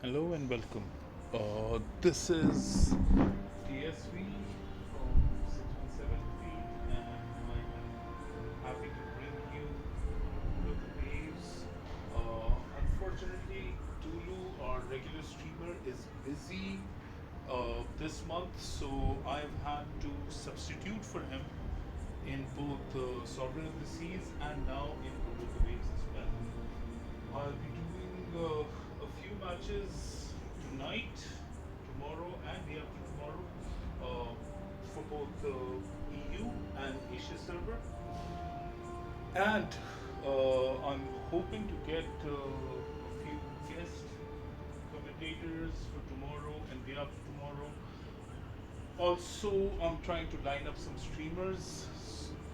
Hello and welcome. This is TSV from 617 feet, and I am happy to bring you with the waves. Unfortunately, Tulu, our regular streamer, is busy this month, so I've had to substitute for him in both Sovereign of the Seas and now in Over the Waves as well. I'll be doing a few matches tonight, tomorrow, and day after tomorrow for both the EU and Asia server. And I'm hoping to get a few guest commentators for tomorrow and day after tomorrow. Also, I'm trying to line up some streamers.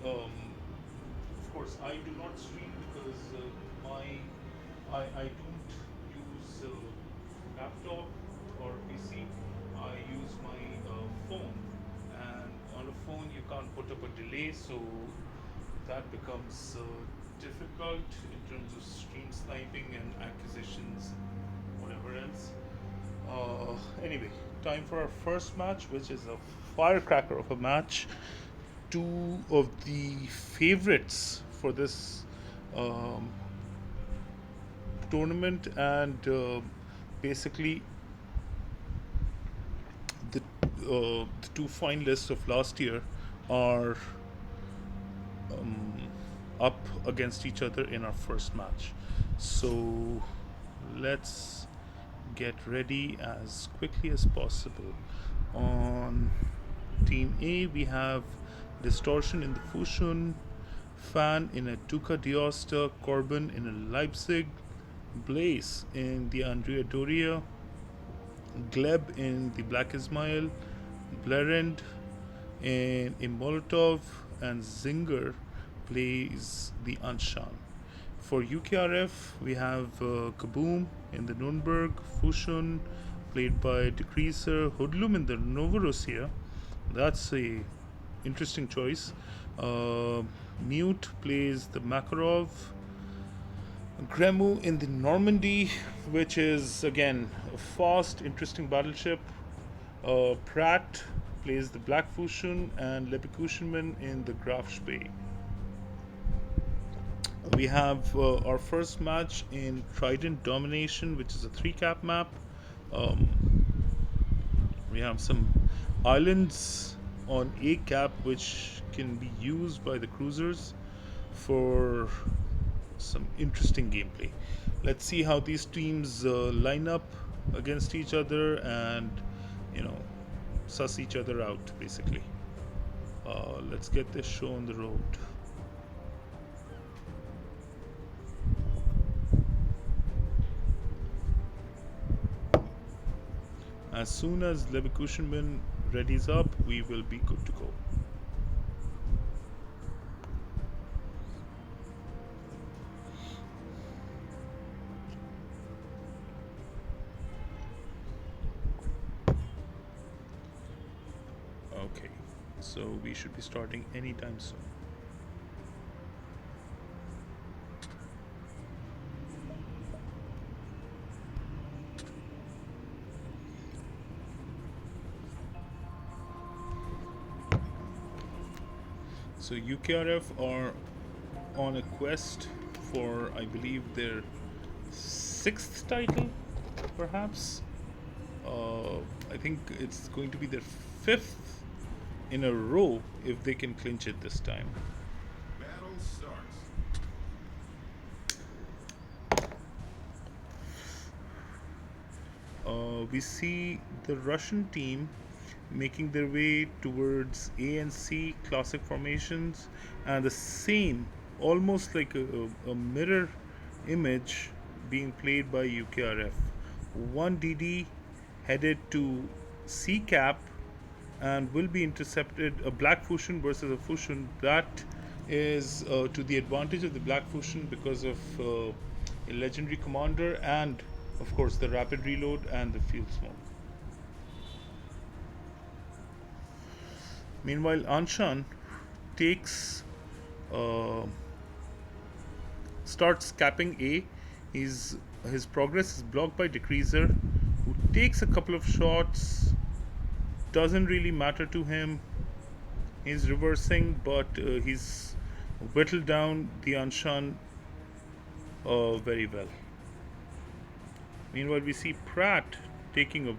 Of course, I do not stream because I don't use laptop or PC. I use my phone, and on a phone you can't put up a delay, so that becomes difficult in terms of stream sniping and acquisitions, whatever else. Anyway, time for our first match, which is a firecracker of a match. Two of the favorites for this um, tournament, and basically the two finalists of last year are up against each other in our first match. So let's get ready as quickly as possible. On Team A, we have Distortion in the Fusion, Fan in a Duca d'Aosta, Corbin in a Leipzig, Blaze in the Andrea Doria, Gleb in the Black Ismail, Blerend in a Molotov, and Zinger plays the Anshan. For UKRF, we have Kaboom in the Nuremberg, Fushun played by Decreaser, Hoodlum in the Novorossiya. That's a interesting choice. Mute plays the Makarov, Gremu in the Normandy, which is again a fast, interesting battleship. Pratt plays the Black Fusion, and Lepikushinman in the Graf Spee. We have our first match in Trident Domination, which is a 3-cap map. Um, we have some islands on A cap, which can be used by the cruisers for some interesting gameplay. Let's see how these teams line up against each other and, you know, suss each other out, basically. Let's get this show on the road. As soon as Leverkusenman readies up, we will be good to go. Okay, so we should be starting anytime soon. So UKRF are on a quest for, I believe, their 6th title, perhaps. I think it's going to be their 5th in a row if they can clinch it this time. Battle starts. We see the Russian team making their way towards A and C classic formations, and the same, almost like a mirror image, being played by UKRF. One DD headed to C cap and will be intercepted. A Black Fusion versus a Fusion, that is to the advantage of the Black Fusion because of a legendary commander and, of course, the rapid reload and the field smoke. Meanwhile, Anshan takes starts capping A. His progress is blocked by Decreaser. who takes a couple of shots. Doesn't really matter to him. He's reversing, but he's whittled down the Anshan very well. Meanwhile, we see Pratt taking a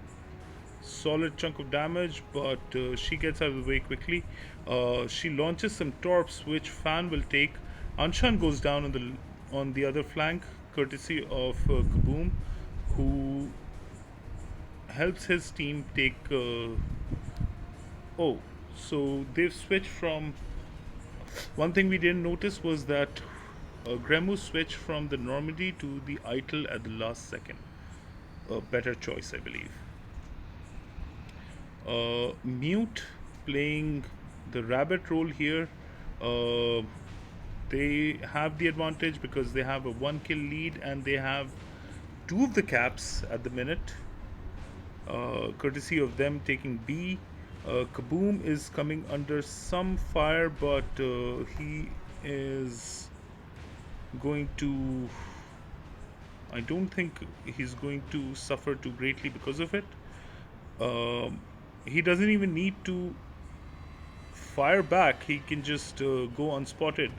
solid chunk of damage, but she gets out of the way quickly. She launches some torps, which Fan will take. Anshan goes down on the other flank, courtesy of Kaboom, who helps his team take. Oh, so they've switched from. One thing we didn't notice was that Gremu switched from the Normandy to the Eitel at the last second. A better choice, I believe. Mute playing the rabbit role here. Uh, they have the advantage because they have a one kill lead and they have two of the caps at the minute, courtesy of them taking B. Kaboom is coming under some fire, but he is going to. I don't think he's going to suffer too greatly because of it. Um, he doesn't even need to fire back. He can just go unspotted,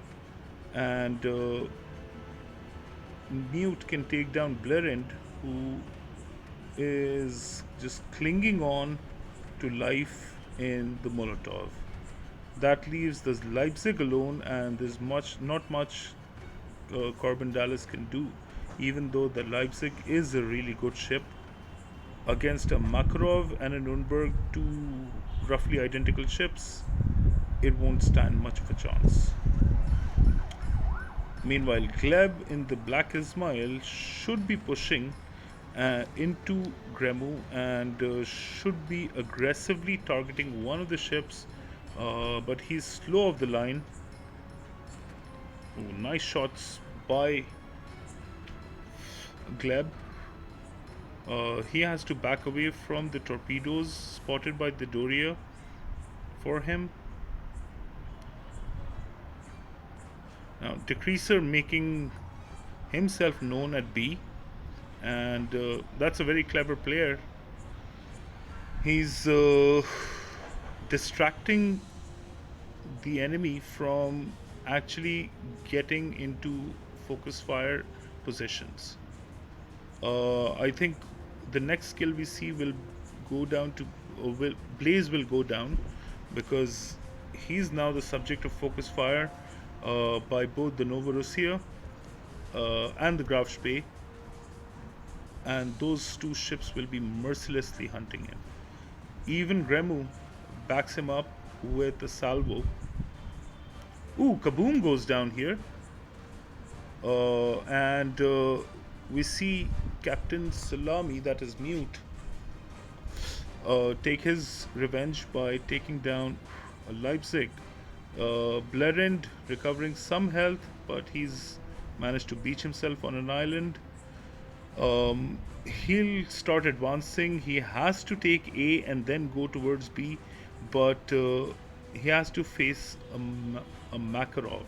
and Mute can take down Blerind, who is just clinging on to life in the Molotov. That leaves the Leipzig alone, and there's not much Corbin Dallas can do, even though the Leipzig is a really good ship against a Makarov and a Nürnberg, two roughly identical ships. It won't stand much of a chance. Meanwhile, Gleb in the Black Ismail should be pushing into Gremu and should be aggressively targeting one of the ships, but he's slow off the line. Ooh, nice shots by Gleb. He has to back away from the torpedoes spotted by the Doria for him. Now, Decreaser making himself known at B, and that's a very clever player. He's distracting the enemy from actually getting into focus fire positions. I think the next skill we see will go down to Blaze will go down because he's now the subject of focus fire by both the Novorussia and the Graf Spee, and those two ships will be mercilessly hunting him. Even Gremu backs him up with a salvo. Ooh, Kaboom goes down here. And we see Captain Salami, that is Mute, take his revenge by taking down Leipzig. Blerind recovering some health, but he's managed to beach himself on an island. He'll start advancing. He has to take A and then go towards B, but he has to face a Makarov,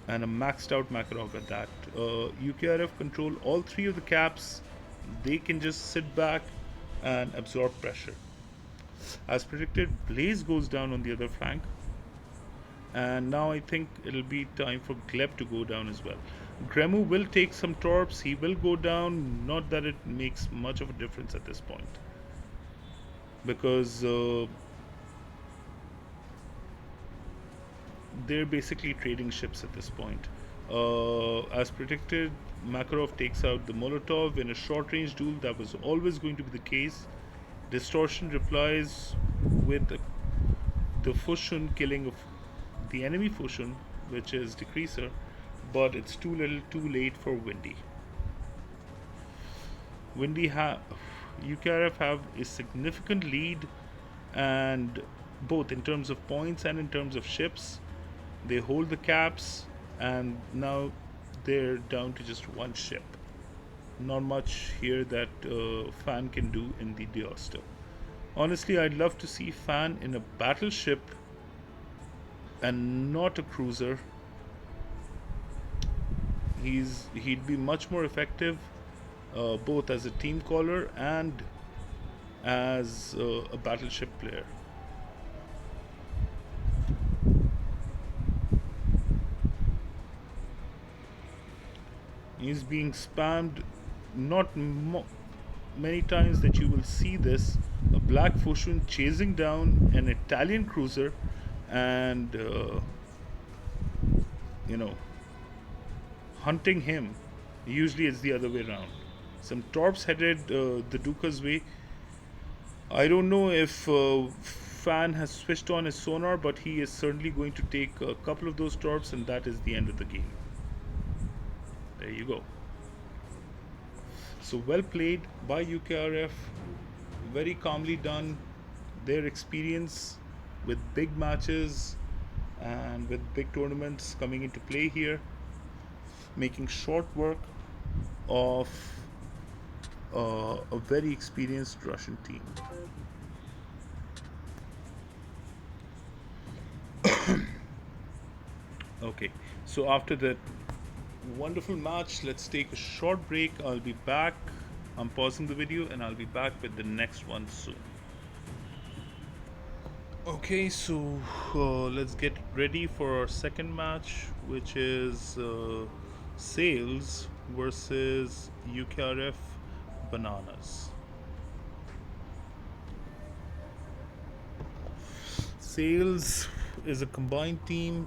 and a maxed out Makarov at that. UKRF control all three of the caps. They can just sit back and absorb pressure. As predicted, Blaze goes down on the other flank. And now I think it'll be time for Gleb to go down as well. Gremu will take some torps. He will go down. Not that it makes much of a difference at this point, because they're basically trading ships at this point. As predicted, Makarov takes out the Molotov in a short range duel. That was always going to be the case. Distortion replies with the Fushun killing of the enemy Fushun, which is Decreaser, but it's too little too late for Windy. UKRF have a significant lead, and both in terms of points and in terms of ships. They hold the caps, and now they're down to just one ship. Not much here that Fan can do in the Deoster. Honestly, I'd love to see Fan in a battleship and not a cruiser. He'd be much more effective both as a team caller and as a battleship player. He's being spammed, not many times that you will see this. A black Fushun chasing down an Italian cruiser, and you know, hunting him. Usually it's the other way around. Some torps headed the Duca's way. I don't know if Fan has switched on his sonar, but he is certainly going to take a couple of those torps, and that is the end of the game. There you go. So well played by UKRF. Very calmly done. Their experience with big matches and with big tournaments coming into play here, making short work of a very experienced Russian team. Okay, so after that wonderful match, let's take a short break. I'll be back. I'm pausing the video and I'll be back with the next one soon. Okay, so let's get ready for our second match, which is Sales versus UKRF Bananas. Sales is a combined team,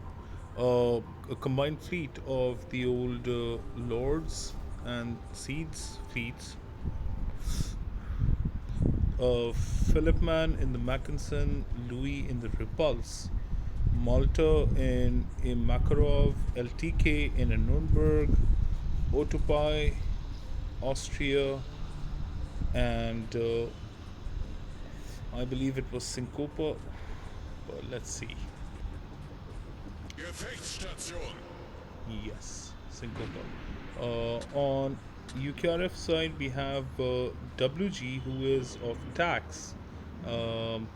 a combined fleet of the old Lords and Seeds fleets. Philip Mann in the Mackinson, Louis in the Repulse, Malta in a Makarov, LTK in a Nuremberg, Otopai, Austria, and I believe it was Syncopa. But let's see. Gefechtsstation. Yes, Syncopa. On UKRF side, we have WG, who is of tax. Um,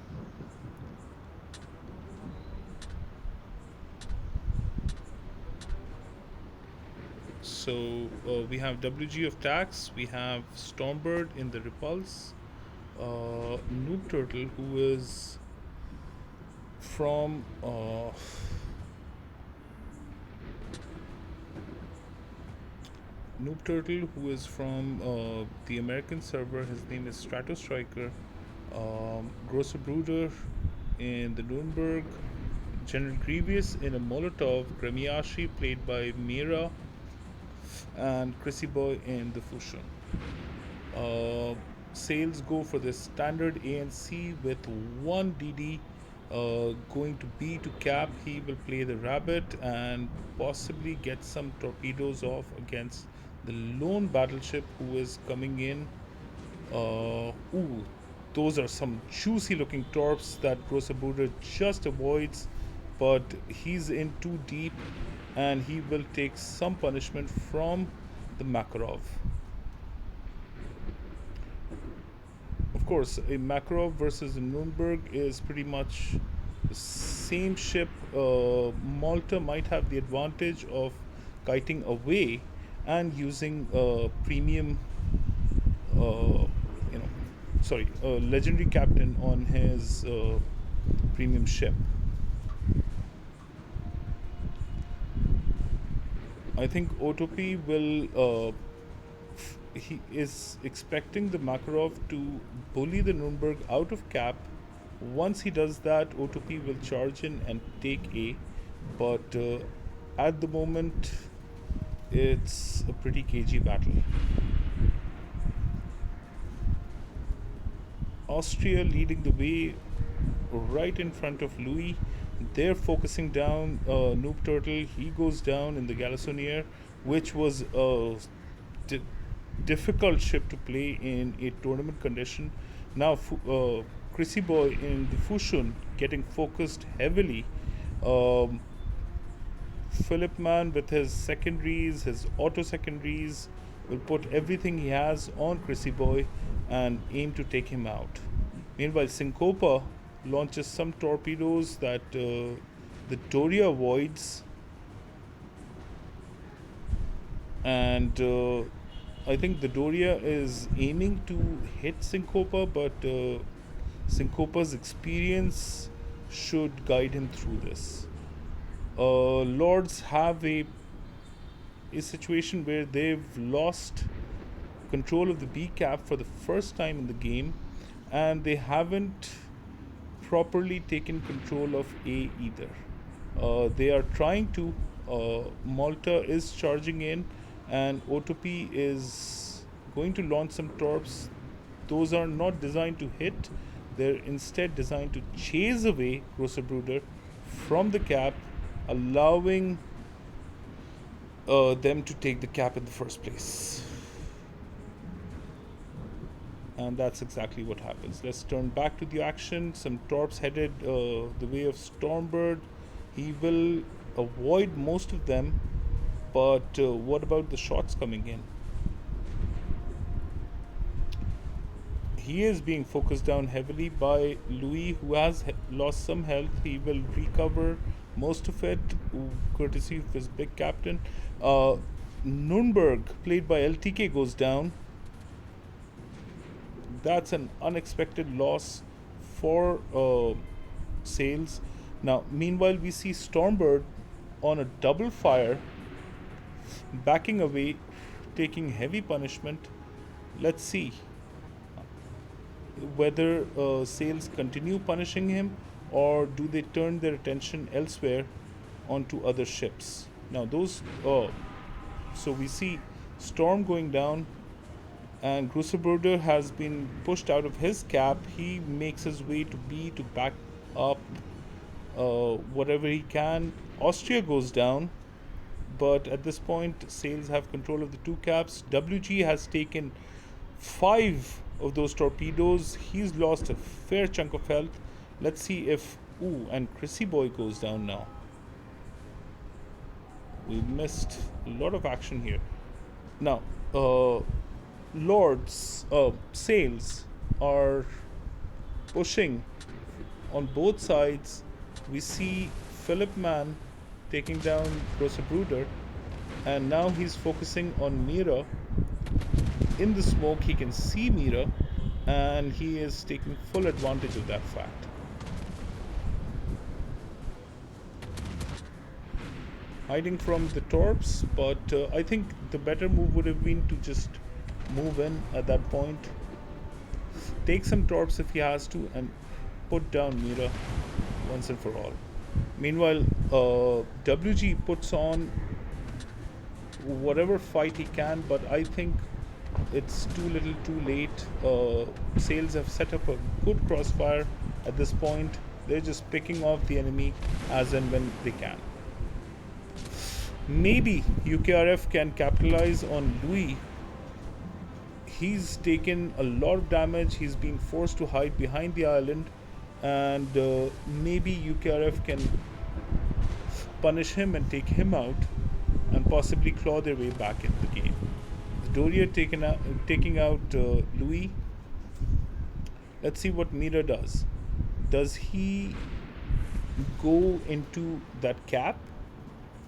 we have WG of tax. We have Stormbird in the Repulse. Noob Turtle, who is from Noob Turtle, who is from the American server. His name is Strato Striker. Grosser Bruder in the Nuremberg. General Grievous in a Molotov. Gremiashi, played by Mira. And Chrissy Boy in the Fusion. Sales go for the standard ANC with one DD going to B to cap. He will play the rabbit and possibly get some torpedoes off against the lone battleship who is coming in. Ooh, those are some juicy looking torps that Grossabuder just avoids, but he's in too deep and he will take some punishment from the Makarov. Of course, a Makarov versus a Nuremberg is pretty much the same ship. Malta might have the advantage of kiting away and using premium, legendary captain on his premium ship. I think Otopi will. He is expecting the Makarov to bully the Nuremberg out of cap. Once he does that, Otopi will charge in and take A. But at the moment, it's a pretty cagey battle. Austria leading the way right in front of Louis. They're focusing down Noob Turtle. He goes down in the Galissonier, which was a difficult ship to play in a tournament condition. Now, Chrissy Boy in the Fushun getting focused heavily. Philip Mann with his secondaries, his auto secondaries, will put everything he has on Chrissy Boy and aim to take him out. Meanwhile, Syncopa launches some torpedoes that the Doria avoids, and I think the Doria is aiming to hit Syncopa, but Syncopa's experience should guide him through this. Lords have a situation where they've lost control of the B cap for the first time in the game, and they haven't properly taken control of A either. They are trying to. Malta is charging in, and O2P is going to launch some torps. Those are not designed to hit, they're instead designed to chase away Grosser from the cap, allowing them to take the cap in the first place. And that's exactly what happens. Let's turn back to the action. Some torps headed the way of Stormbird. He will avoid most of them, but what about the shots coming in? He is being focused down heavily by Louis, who has lost some health. He will recover most of it, courtesy of his big captain. Nürnberg, played by LTK, goes down. That's an unexpected loss for Sales. Now, meanwhile, we see Stormbird on a double fire, backing away, taking heavy punishment. Let's see whether Sales continue punishing him, or do they turn their attention elsewhere onto other ships. Now, those. So we see Storm going down, and Grusselbruder has been pushed out of his cap. He makes his way to B to back up whatever he can. Austria goes down, but at this point, Sales have control of the two caps. WG has taken 5 of those torpedoes. He's lost a fair chunk of health. Let's see if. Ooh, and Chrissy Boy goes down now. We missed a lot of action here. Now, Lords, Sales are pushing on both sides. We see Philip Mann taking down Grosser, and now he's focusing on Mira. In the smoke, he can see Mira, and he is taking full advantage of that fact. Hiding from the torps, but I think the better move would have been to just move in at that point, take some torps if he has to, and put down Mira once and for all. Meanwhile, WG puts on whatever fight he can, but I think it's too little too late. Sales have set up a good crossfire at this point. They're just picking off the enemy as and when they can. Maybe UKRF can capitalize on Louis. He's taken a lot of damage. He's been forced to hide behind the island, and maybe UKRF can punish him and take him out, and possibly claw their way back into the game. The Doria taking out Louis. Let's see what Mira does. Does he go into that cap,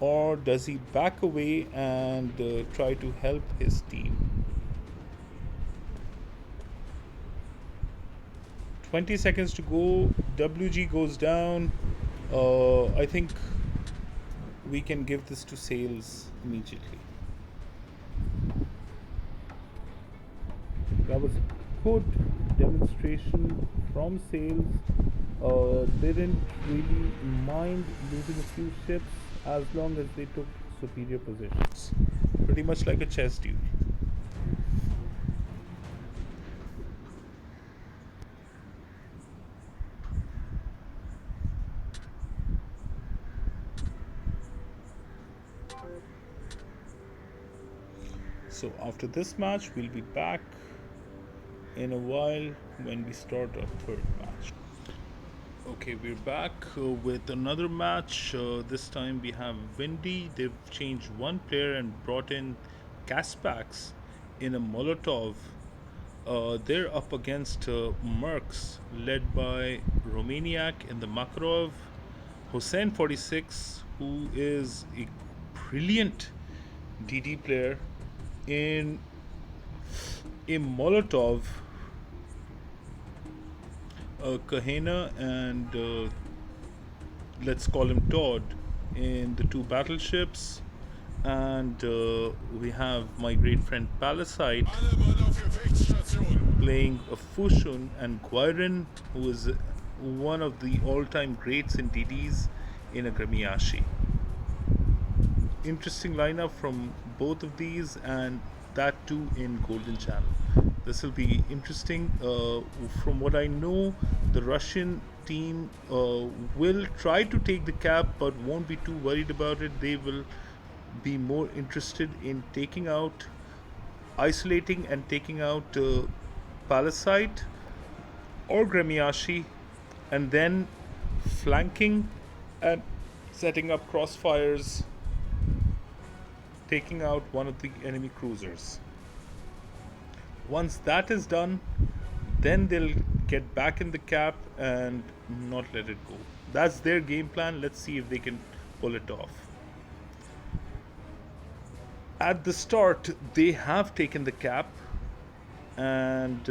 or does he back away and try to help his team? 20 seconds to go. WG goes down. I think we can give this to Sales immediately. That was a good demonstration from Sales. They didn't really mind losing a few ships as long as they took superior positions. Pretty much like a chess duel. So after this match, we'll be back in a while when we start our third match. Okay, we're back with another match. This time we have Windy. They've changed one player and brought in Kaspax in a Molotov. They're up against MERX, led by Romaniac in the Makarov. Hossein 46, who is a brilliant DD player in a Molotov, Kahena, and let's call him Todd in the two battleships. And we have my great friend Palasite Alle Mann auf Gewichtsstation. playing a Fushun, and Guirin, who is one of the all time greats in DDs, in a Gramiashi. Interesting lineup from both of these, and that too in Golden Channel. This will be interesting. From what I know, the Russian team will try to take the cap but won't be too worried about it. They will be more interested in taking out, isolating and taking out Palasite or Gramiashi, and then flanking and setting up crossfires, taking out one of the enemy cruisers. Once that is done, then they'll get back in the cap and not let it go. That's their game plan. Let's see if they can pull it off. At the start, they have taken the cap, and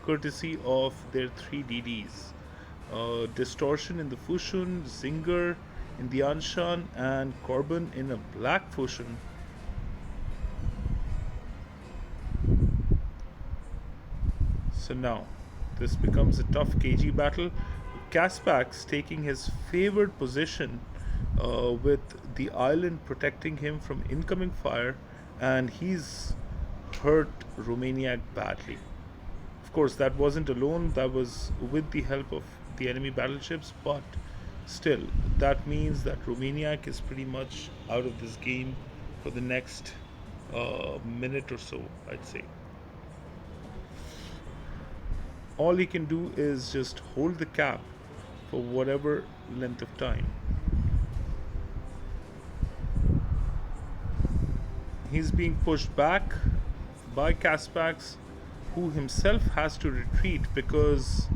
courtesy of their three DDs. Distortion in the Fushun, Zinger in the Anshan, and Corbin in a black Fushun. So now, this becomes a tough KG battle. Kaspax taking his favored position with the island protecting him from incoming fire, and he's hurt Romaniac badly. Of course, that wasn't alone, that was with the help of the enemy battleships, but still, that means that Romaniac is pretty much out of this game for the next minute or so, I'd say. All he can do is just hold the cap for whatever length of time. He's being pushed back by Kaspax, who himself has to retreat because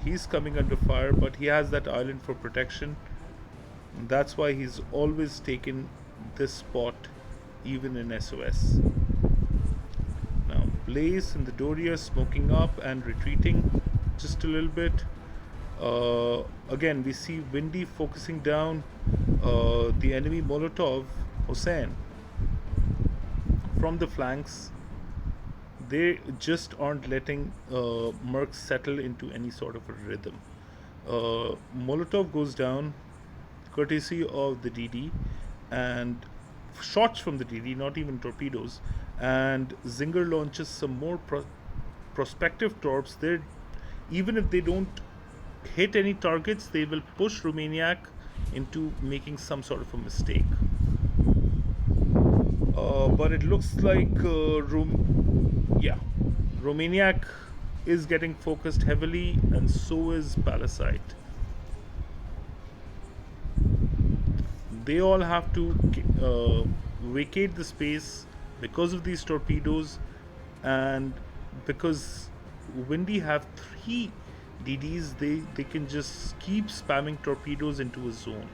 he's coming under fire, but he has that island for protection. And that's why he's always taken this spot, even in SOS. Now, Blaze and the Doria smoking up and retreating just a little bit. Again, we see Windy focusing down the enemy Molotov, Hossein, from the flanks. They just aren't letting MERX settle into any sort of a rhythm. Molotov goes down courtesy of the DD, and shots from the DD, not even torpedoes. And Zinger launches some more prospective torps. Even if they don't hit any targets, they will push Romaniac into making some sort of a mistake. But it looks like Romaniac is getting focused heavily, and so is Palasite. They all have to vacate the space because of these torpedoes, and because Windy have three DDs, they can just keep spamming torpedoes into a zone.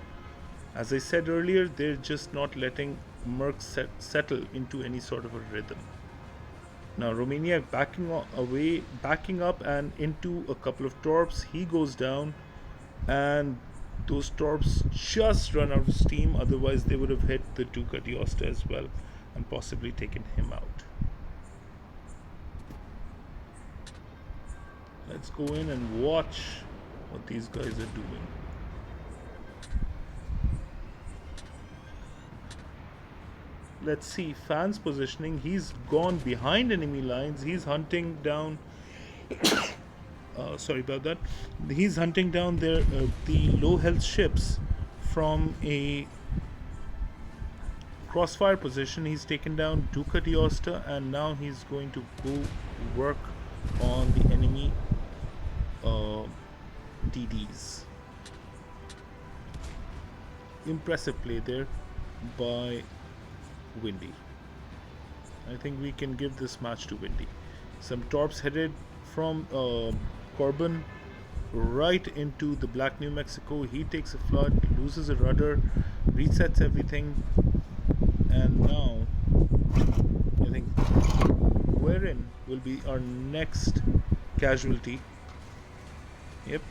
As I said earlier, they're just not letting MERX settle into any sort of a rhythm. Now Romania backing up and into a couple of torps. He goes down, and those torps just run out of steam. Otherwise, they would have hit the Duca d'Aosta as well and possibly taken him out. Let's go in and watch what these guys are doing. Let's see Fan's positioning. He's gone behind enemy lines. He's hunting down sorry about that. He's hunting down the low health ships from a crossfire position. He's taken down Duca d'Aosta, and now he's going to go work on the enemy DDs. Impressive play there by Windy. I think we can give this match to Windy. Some torps headed from Corbin right into the Black New Mexico. He takes a flood, loses a rudder, resets everything, and now I think Guerin will be our next casualty. Yep.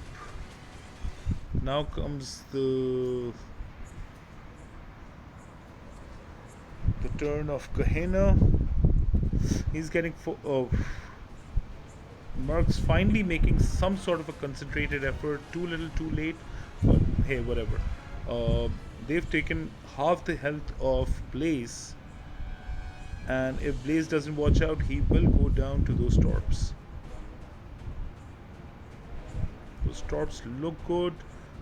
Now comes the turn of Kahena. He's getting MERX finally making some sort of a concentrated effort. Too little, too late, but hey, whatever. Uh, they've taken half the health of Blaze, and if Blaze doesn't watch out, he will go down to those torps. Those torps look good.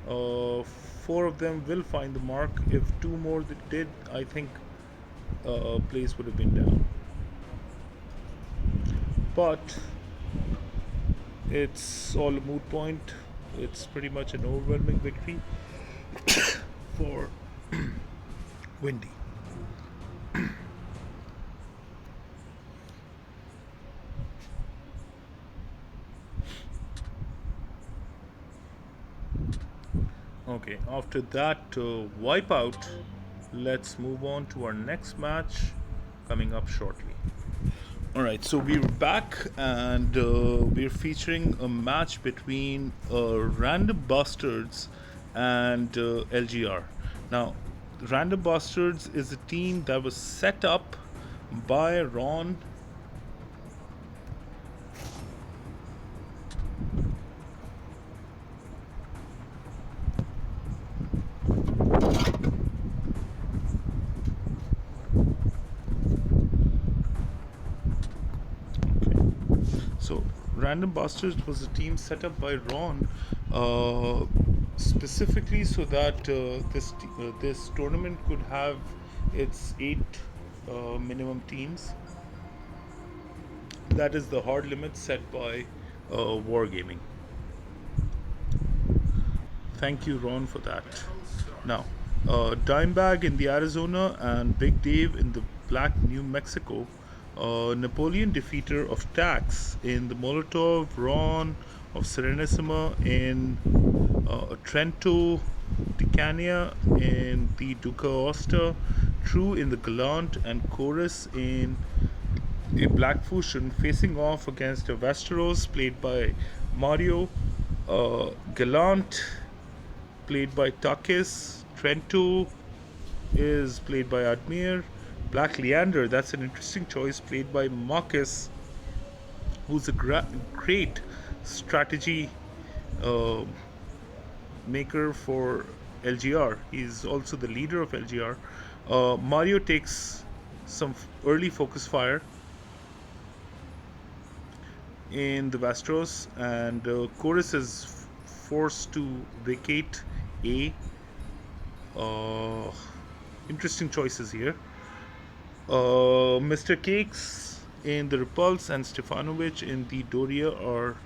Four of them will find the mark. If two more did, I think Blaze would have been down. But it's all a moot point. It's pretty much an overwhelming victory for Windy. Okay, after that wipeout, let's move on to our next match coming up shortly. Alright, so we're back and we're featuring a match between Random Bastards and LGR. Now, Random Bastards is a team that was set up by Ron. So, Random Bastards was a team set up by Ron specifically so that this tournament could have its 8 minimum teams. That is the hard limit set by Wargaming. Thank you, Ron, for that. Now, Dimebag in the Arizona and Big Dave in the Black New Mexico. Napoleon Defeater of Tax in the Molotov, Ron of Serenissima in Trento, Ticania in the Duca Osta, True in the Gallant, and Chorus in a Black Fusion facing off against a Westeros played by Mario, Gallant played by Takis, Trento is played by Admir, Black Leander, that's an interesting choice, played by Marcus, who's a great strategy maker for LGR. He's also the leader of LGR. Mario takes some early focus fire in the Vastros, and Chorus is forced to vacate A. Interesting choices here. Mr. Cakes in the Repulse and Stefanovic in the Doria are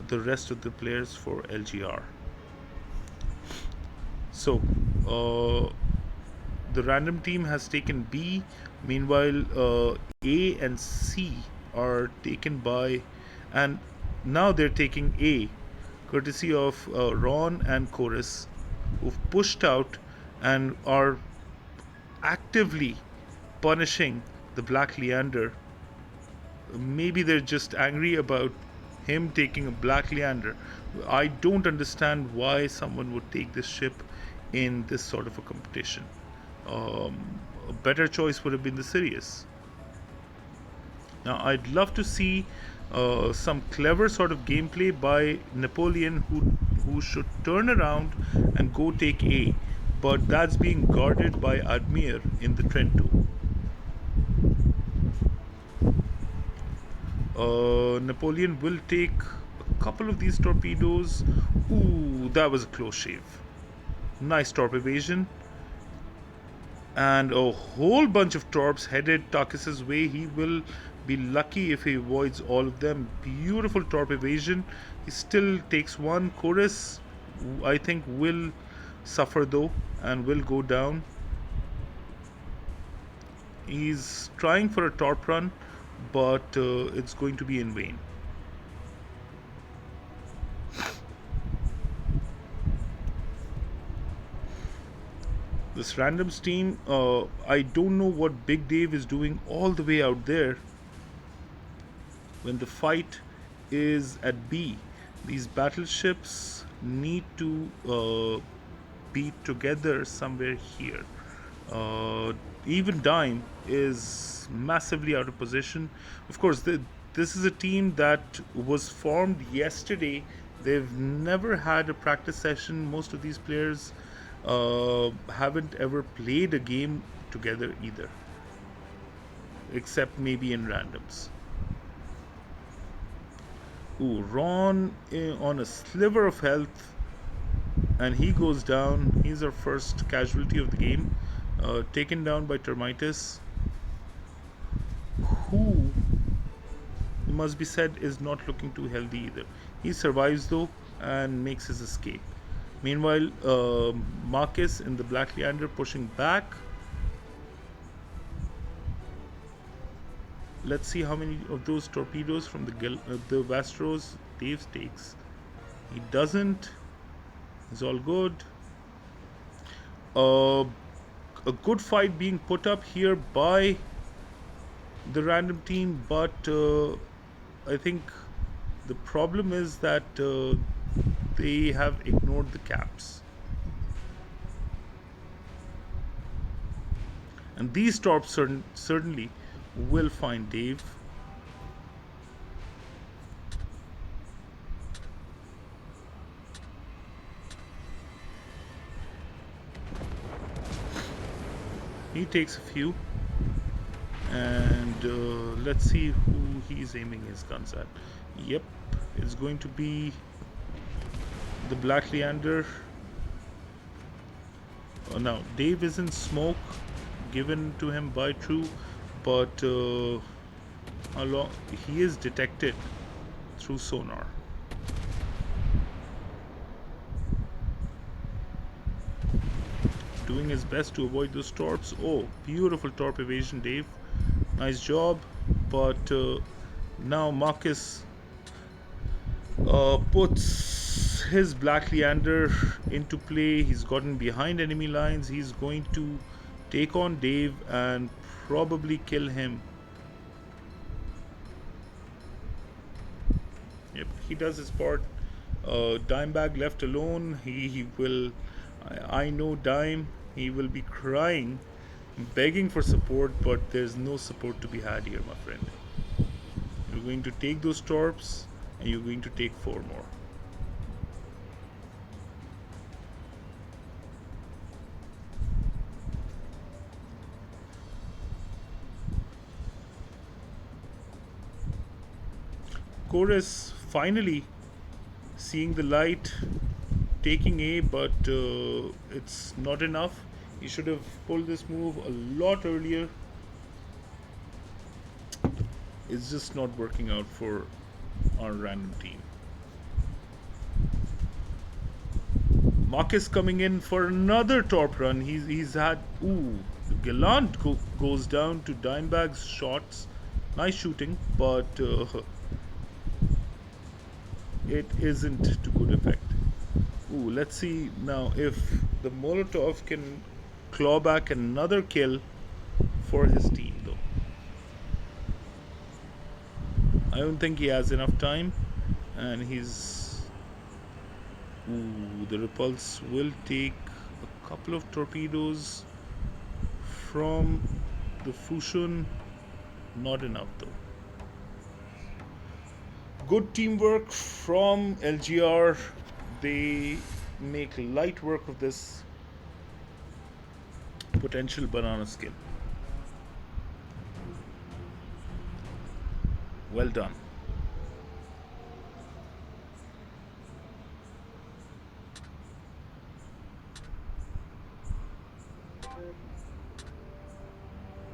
the rest of the players for LGR. So, the random team has taken B. Meanwhile, A and C are taken by, and now they're taking A, courtesy of Ron and Chorus, who've pushed out and are actively punishing the Black Leander. Maybe they're just angry about him taking a Black Leander. I don't understand why someone would take this ship in this sort of a competition. A better choice would have been the Sirius. Now, I'd love to see some clever sort of gameplay by Napoleon, who should turn around and go take A, but that's being guarded by Admir in the Trento. Napoleon will take a couple of these torpedoes. Ooh, that was a close shave. Nice torp evasion. And a whole bunch of torps headed Takis's way. He will be lucky if he avoids all of them. Beautiful torp evasion. He still takes one. Chorus, I think, will suffer though and will go down. He's trying for a torp run, but it's going to be in vain. This randoms team, I don't know what Big Dave is doing all the way out there. when the fight is at B. These battleships need to be together somewhere here. Uh, Even Dime is massively out of position. Of course, this is a team that was formed yesterday. They've never had a practice session. Most of these players haven't ever played a game together either, except maybe in randoms. Ooh, Ron on a sliver of health, and he goes down. He's our first casualty of the game, taken down by Termitus, who must be said is not looking too healthy either. He survives though and makes his escape. Meanwhile, Marcus in the Black Leander pushing back. Let's see how many of those torpedoes from the Vastros Dave takes. He doesn't. It's all good. Uh, a good fight being put up here by the random team, but I think the problem is that they have ignored the caps. And these torps certainly will find Dave. He takes a few. And let's see who he's aiming his guns at. Yep, it's going to be the Black Leander. Now, Dave is in smoke given to him by True, but he is detected through sonar. Doing his best to avoid those torps. Oh, beautiful torp evasion, Dave. Nice job. But now Marcus puts his Black Leander into play. He's gotten behind enemy lines. He's going to take on Dave and probably kill him. Yep, he does his part. Dimebag left alone. He will. I know Dime. He will be crying, begging for support, but there's no support to be had here, my friend. You're going to take those torps, and you're going to take 4 more. Chorus finally seeing the light, taking A, but it's not enough. He should have pulled this move a lot earlier. It's just not working out for our random team. Marcus coming in for another torp run. He's had Gallant goes down to Dimebag's shots. Nice shooting, but it isn't to good effect. Let's see now if the Molotov can claw back another kill for his team, though. I don't think he has enough time, and he's. The Repulse will take a couple of torpedoes from the Fushun. Not enough, though. Good teamwork from LGR. They make light work of this potential banana skin. Well done.